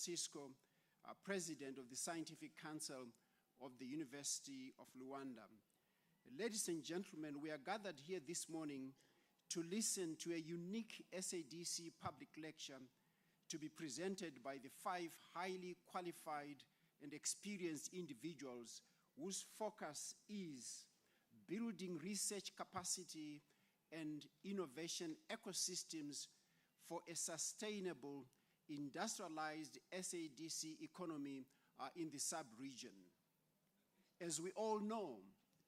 Francisco, President of the Scientific Council of the University of Luanda. Ladies and gentlemen, we are gathered here this morning to listen to a unique SADC public lecture to be presented by the 5 highly qualified and experienced individuals whose focus is building research capacity and innovation ecosystems for a sustainable, industrialized SADC economy in the sub-region. As we all know,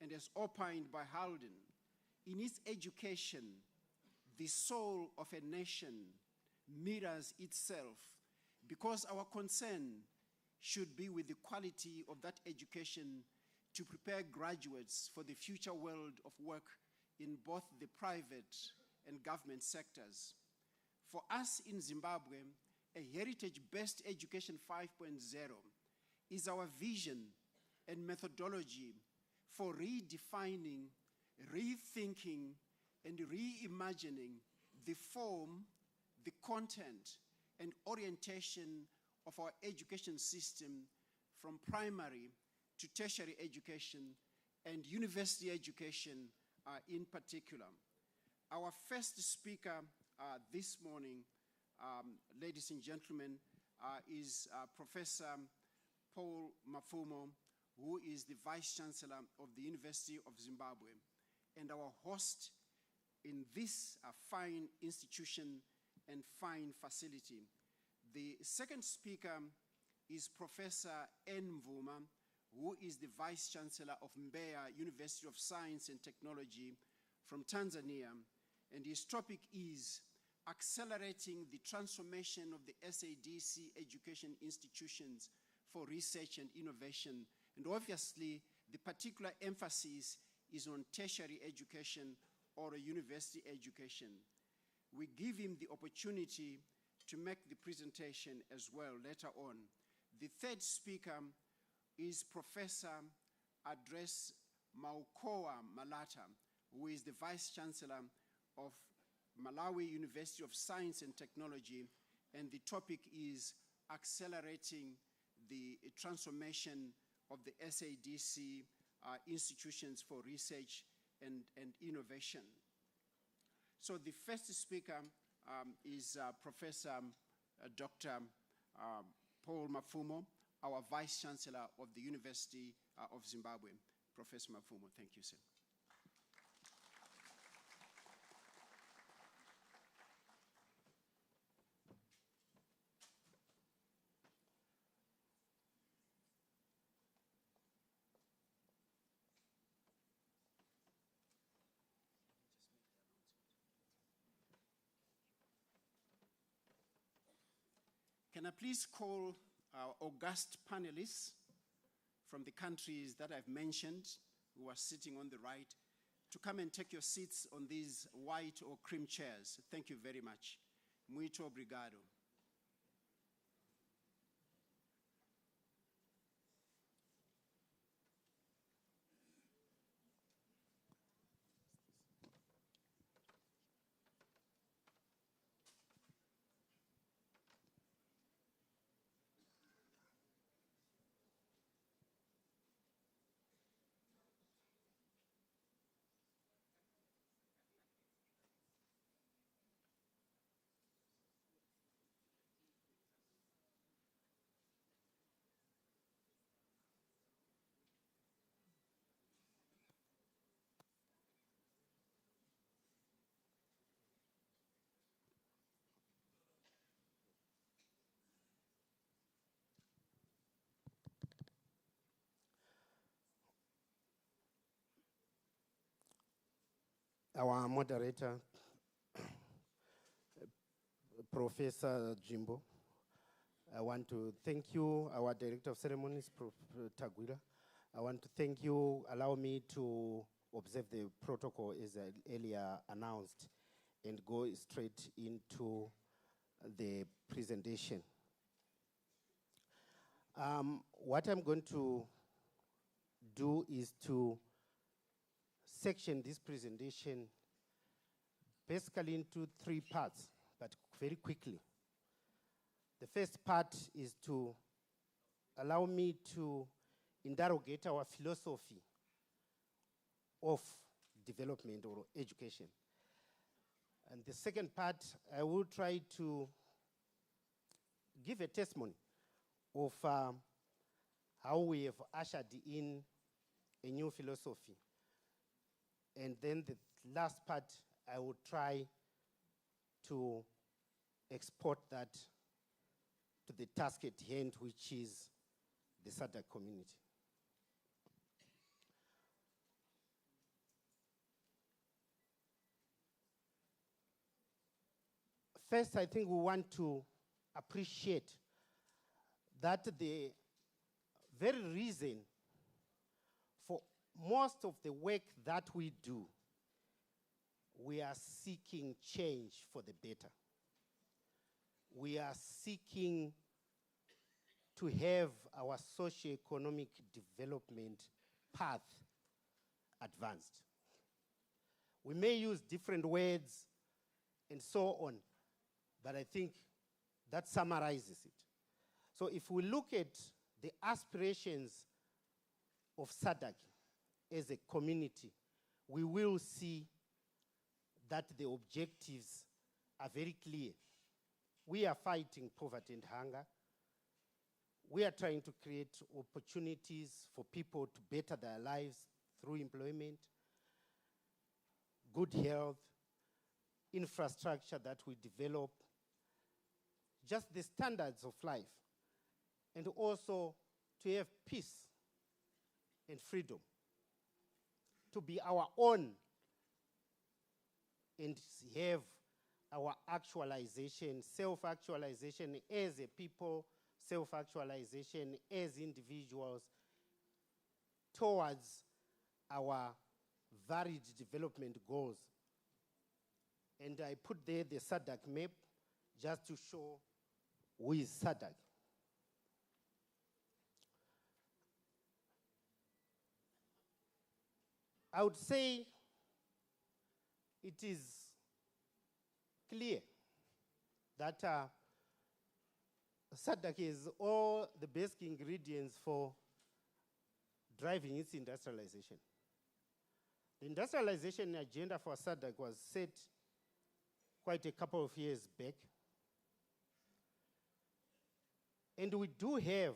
and as opined by Halden, in its education, the soul of a nation mirrors itself, because our concern should be with the quality of that education to prepare graduates for the future world of work in both the private and government sectors. For us in Zimbabwe, a heritage-based education 5.0 is our vision and methodology for redefining, rethinking, and reimagining the form, the content, and orientation of our education system from primary to tertiary education and university education in particular. Our first speaker this morning, ladies and gentlemen, is Professor Paul Mafumo, who is the Vice Chancellor of the University of Zimbabwe, and our host in this fine institution and fine facility. The second speaker is Professor N. Mvuma, who is the Vice Chancellor of Mbeya University of Science and Technology from Tanzania, and his topic is accelerating the transformation of the SADC education institutions for research and innovation. And obviously, the particular emphasis is on tertiary education or university education. We give him the opportunity to make the presentation as well later on. The third speaker is Professor Andres Maukoa Malata, who is the Vice Chancellor of Malawi University of Science and Technology, and the topic is accelerating the transformation of the SADC institutions for research and innovation. So the first speaker is Professor Dr. Paul Mafumo, our Vice Chancellor of the University of Zimbabwe. Professor Mafumo, thank you, sir. Can I please call our august panelists from the countries that I've mentioned, who are sitting on the right, to come and take your seats on these white or cream chairs. Thank you very much. Muito obrigado. Our moderator, Professor Jimbo. I want to thank you, our Director of Ceremonies, Prof. Tagwira. I want to thank you. Allow me to observe the protocol as earlier announced and go straight into the presentation. What I'm going to do is to section this presentation basically into 3 parts, but very quickly. The first part is to allow me to interrogate our philosophy of development or education. And the second part, I will try to give a testimony of how we have ushered in a new philosophy. And then the last part, I will try to export that to the task at hand, which is the SADC community. First, I think we want to appreciate that the very reason for most of the work that we do, we are seeking change for the better. We are seeking to have our socio-economic development path advanced. We may use different words and so on, but I think that summarizes it. So if we look at the aspirations of SADC as a community, we will see that the objectives are very clear. We are fighting poverty and hunger. We are trying to create opportunities for people to better their lives through employment, good health, infrastructure that we develop, just the standards of life, and also to have peace and freedom, to be our own and have our actualization, self-actualization as a people, self-actualization as individuals towards our varied development goals. And I put there the SADC map just to show who is SADC. I would say it is clear that SADC is all the basic ingredients for driving its industrialization. The industrialization agenda for SADC was set quite a couple of years back. And we do have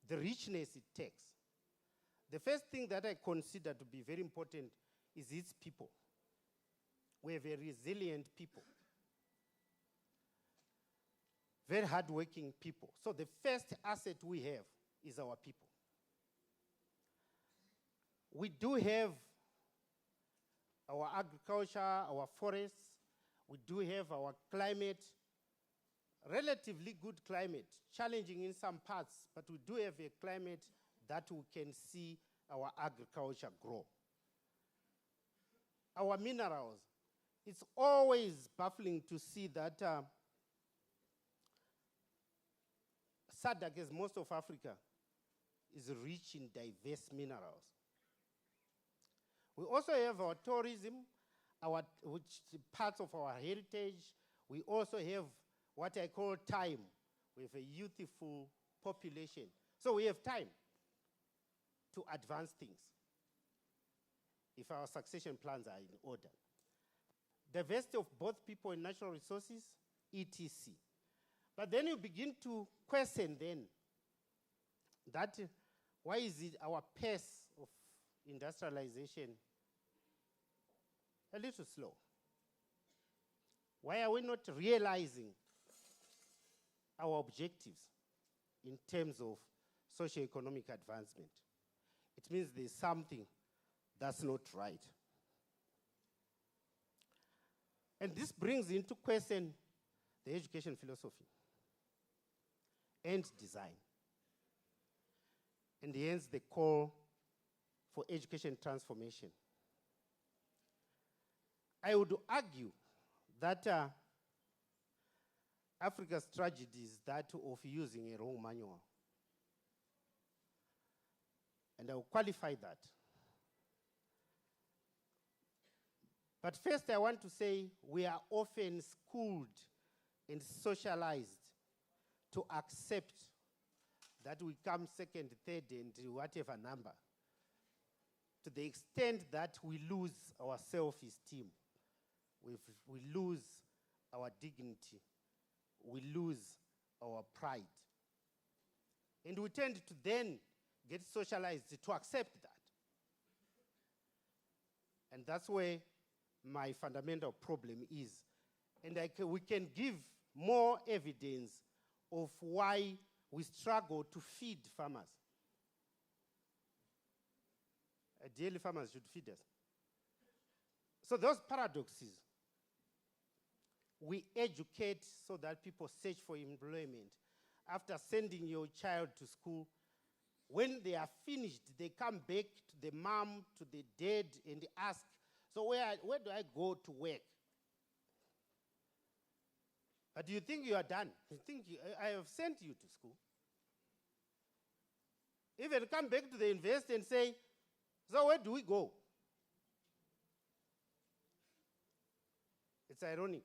the richness it takes. The first thing that I consider to be very important is its people. We have a resilient people, very hardworking people. So the first asset we have is our people. We do have our agriculture, our forests. We do have our climate, relatively good climate, challenging in some parts, but we do have a climate that we can see our agriculture grow. Our minerals, it's always baffling to see that SADC, as most of Africa, is rich in diverse minerals. We also have our tourism, which is parts of our heritage. We also have what I call time. We have a youthful population. So we have time to advance things if our succession plans are in order. Diversity of both people and natural resources, etc. But then you begin to question then that why is it our pace of industrialization a little slow? Why are we not realizing our objectives in terms of socio-economic advancement? It means there's something that's not right. And this brings into question the education philosophy and design. And hence the call for education transformation. I would argue that Africa's tragedy is that of using a wrong manual. And I will qualify that. But first I want to say we are often schooled and socialized to accept that we come second, third, and whatever number, to the extent that we lose our self-esteem, we lose our dignity, we lose our pride. And we tend to then get socialized to accept that. And that's where my fundamental problem is. And we can give more evidence of why we struggle to feed farmers. Ideally, farmers should feed us. So those paradoxes, we educate so that people search for employment. After sending your child to school, when they are finished, they come back to the mom, to the dad, and ask, so where do I go to work? But do you think you are done? You think I have sent you to school? Even come back to the university and say, so where do we go? It's ironic.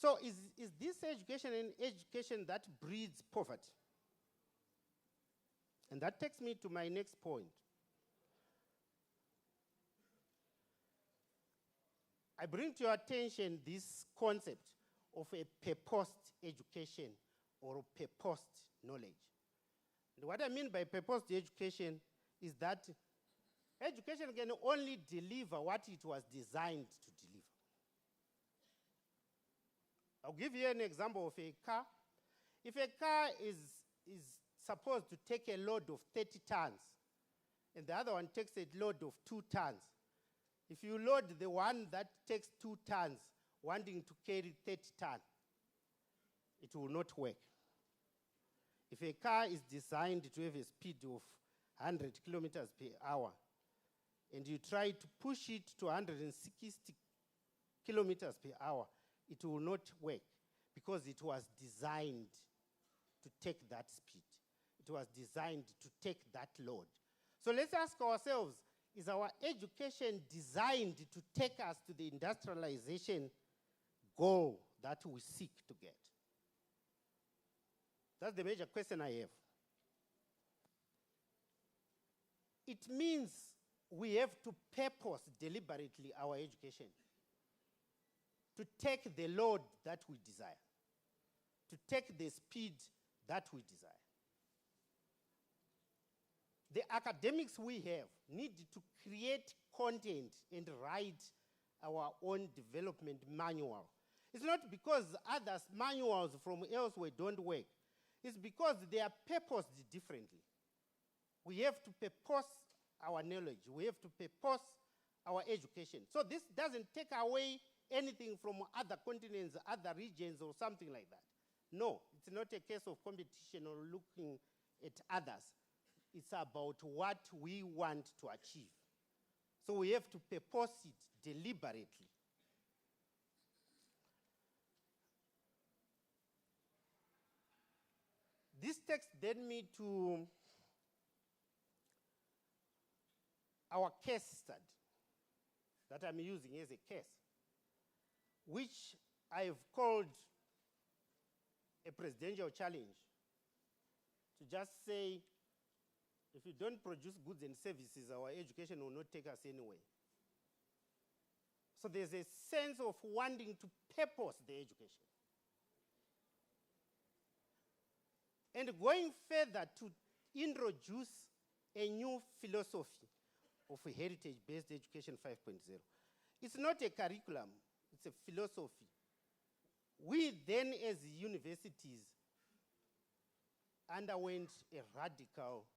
So is this education an education that breeds poverty? And that takes me to my next point. I bring to your attention this concept of a purposed education or purposed knowledge. And what I mean by purposed education is that education can only deliver what it was designed to deliver. I'll give you an example of a car. If a car is supposed to take a load of 30 tons, and the other one takes a load of 2 tons, if you load the one that takes 2 tons, wanting to carry 30 tons, it will not work. If a car is designed to have a speed of 100 kilometers per hour, and you try to push it to 160 kilometers per hour, it will not work because it was designed to take that speed. It was designed to take that load. So let's ask ourselves, is our education designed to take us to the industrialization goal that we seek to get? That's the major question I have. It means we have to purpose deliberately our education to take the load that we desire, to take the speed that we desire. The academics we have need to create content and write our own development manual. It's not because others' manuals from elsewhere don't work. It's because they are purposed differently. We have to purpose our knowledge. We have to purpose our education. So this doesn't take away anything from other continents, other regions, or something like that. No, it's not a case of competition or looking at others. It's about what we want to achieve. So we have to purpose it deliberately. This text led me to our case study that I'm using as a case, which I've called a presidential challenge, to just say, if you don't produce goods and services, our education will not take us anywhere. So there's a sense of wanting to purpose the education. And going further to introduce a new philosophy of a heritage-based education 5.0. It's not a curriculum, it's a philosophy. We then, as universities, underwent a radical